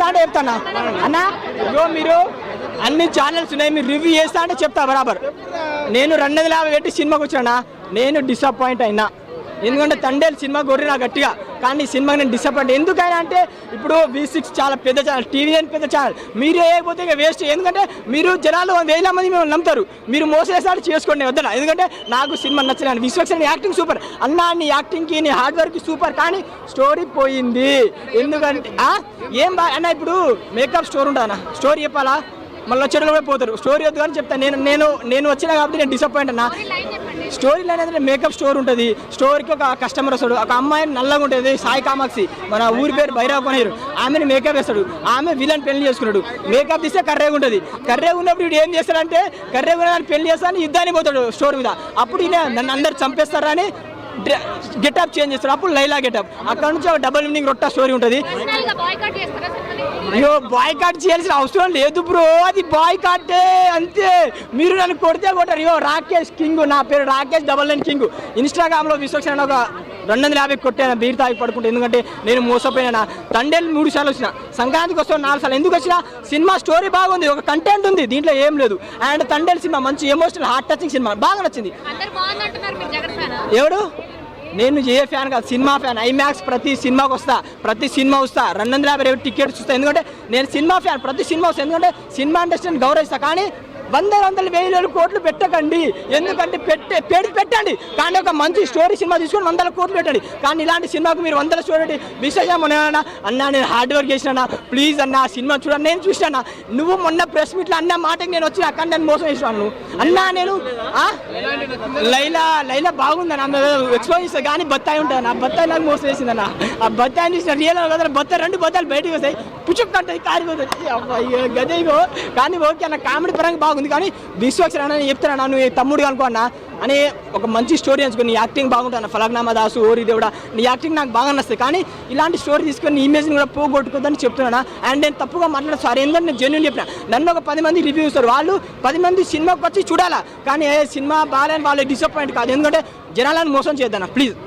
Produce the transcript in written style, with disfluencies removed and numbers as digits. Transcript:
అంటే చెప్తానా అన్న ఇగో మీరు అన్ని ఛానల్స్ ఉన్నాయి మీరు రివ్యూ చేస్తా అంటే చెప్తా బరాబర్. నేను 250 పెట్టి సినిమాకి వచ్చానా నేను డిసప్పాయింట్ అయినా. ఎందుకంటే తండేలు సినిమా కొర్రినా గట్టిగా, కానీ ఈ సినిమాకి నేను డిసప్పాయింట్. ఎందుకైనా అంటే ఇప్పుడు V6 చాలా పెద్ద ఛానల్, TVN పెద్ద ఛానల్, మీరు వేయకపోతే ఇక వేస్ట్. ఎందుకంటే మీరు జనాలు 1000 మంది మేము నమ్ముతారు, మీరు మోసేసారి చేసుకోండి వద్దన. ఎందుకంటే నాకు సినిమా నచ్చలేదు. విశ్వక్సేన్ యాక్టింగ్ సూపర్ అన్నా, నీ యాక్టింగ్కి నీ హార్డ్ వర్క్కి సూపర్, కానీ స్టోరీ పోయింది. ఎందుకంటే ఏం అన్న ఇప్పుడు మేకప్ స్టోరీ ఉంటుంది అన్న, స్టోరీ చెప్పాలా మళ్ళీ చెడులు కూడా పోతారు. స్టోరీ వద్దు కానీ చెప్తాను. నేను వచ్చినా కాబట్టి నేను డిసప్పాయింట్ అన్న. స్టోరీ లైన్ అయితే మేకప్ స్టోర్ ఉంటుంది. స్టోర్కి ఒక కస్టమర్ వస్తాడు, ఒక అమ్మాయి నల్లగా ఉంటుంది, సాయి కామాక్షి, మన ఊరి పేరు భైరవ కొనేరు, ఆమెను మేకప్ వేస్తాడు. ఆమె విలన్ పెళ్లి చేసుకున్నాడు, మేకప్ తీస్తే కర్రేగా ఉంటుంది. కర్రేగా ఉన్నప్పుడు వీడు ఏం చేస్తాడంటే కర్రేగా ఉన్న పెళ్లి చేస్తాను యుద్ధానికి పోతాడు స్టోర్ మీద. అప్పుడు ఈయన నన్ను అందరు చంపేస్తారా అని గెటప్ చేంజ్ చేస్తాడు. అప్పుడు లైలా గెటప్. అక్కడ నుంచి ఒక డబుల్ మీనింగ్ రొట్టా స్టోరీ ఉంటుంది. అయ్యో బాయ్కాట్ చేయాల్సిన అవసరం లేదు బ్రో, అది బాయ్కాటే అంతే. మీరు నన్ను కొడితే కొట్టారు. అయ్యో రాకేష్ కింగ్, నా పేరు రాకేష్ 99 కింగ్. ఇన్స్టాగ్రామ్లో విశ్వక్సేన్ ఒక 250 కొట్టాను బీర్ తాగి పడుకుంటే. ఎందుకంటే నేను మోసపోయినా. తండేలు 3 సార్లు వచ్చిన, సంక్రాంతికి వస్తాను 4 సార్లు. ఎందుకు వచ్చినా సినిమా స్టోరీ బాగుంది, ఒక కంటెంట్ ఉంది, దీంట్లో ఏం లేదు. అండ్ తండేలు సినిమా మంచి ఎమోషనల్ హార్ట్ టచింగ్ సినిమా, బాగా నచ్చింది. ఎవడు నేను ఏ ఫ్యాన్ కాదు, సినిమా ఫ్యాన్. ఐమాక్స్ ప్రతి సినిమాకి వస్తా, ప్రతి సినిమా వస్తా. 250 టికెట్స్ వస్తాయి. ఎందుకంటే నేను సినిమా ఫ్యాన్, ప్రతి సినిమా వస్తాను. ఎందుకంటే సినిమా ఇండస్ట్రీని గౌరవిస్తా. కానీ 100 వేలు కోట్లు పెట్టకండి. ఎందుకంటే పెట్టండి, కానీ ఒక మంచి స్టోరీ సినిమా తీసుకొని 100 కోట్లు పెట్టండి. కానీ ఇలాంటి సినిమాకు మీరు 100 స్టోరీ పెట్టి విశ్లేషణ అన్నా నేను హార్డ్ వర్క్ చేసినా, ప్లీజ్ అన్న సినిమా చూడండి. నేను చూసినా, నువ్వు మొన్న ప్రెస్ మీట్లో అన్న మాటకి నేను వచ్చిన, కానీ నేను మోసం చేసినాను. నువ్వు అన్నా నేను లైలా బాగుందన్న ఎక్స్ప్లోర్ చేస్తా, కానీ బత్తాయి ఉంటుంది. నా బత్తాయి నాకు మోసం చేసిందన్న. ఆ బత్తాయి చూసిన రియల్ కదా, బత్తాయి 2 బత్తాయిలు బయటకు వస్తాయి, పుచ్చుకుంటాయి, కారిపోతాయి గదేగో. కానీ ఓకే అన్న, కామెడీ పరంగా బాగుంది. కానీ విశ్వక్సేన్ అన్న చెప్తాను, నువ్వు తమ్ముడు అనుకో అన్న అని ఒక మంచి స్టోరీ ఎంచుకొని నీ యాక్టింగ్ బాగుంటుంది. ఫలక్నామా దాసు, ఓరి దేవుడా, నీ యాక్టింగ్ నాకు బాగా నచ్చుతుంది. కానీ ఇలాంటి స్టోరీ తీసుకొని నీ ఇమేజ్ని కూడా పోగొట్టుకోద్దని చెప్తున్నాను. అండ్ నేను తప్పుగా మాట్లాడే సారీ, ఎందుకంటే నేను జెన్యూన్ చెప్పిన. నన్ను ఒక 10 మంది రివ్యూ ఇస్తారు, వాళ్ళు 10 మంది సినిమాకి వచ్చి చూడాలా, కానీ సినిమా బాగాలేని వాళ్ళు డిసప్పాయింట్ కాదు. ఎందుకంటే జనాలను మోసం చేద్దాం ప్లీజ్.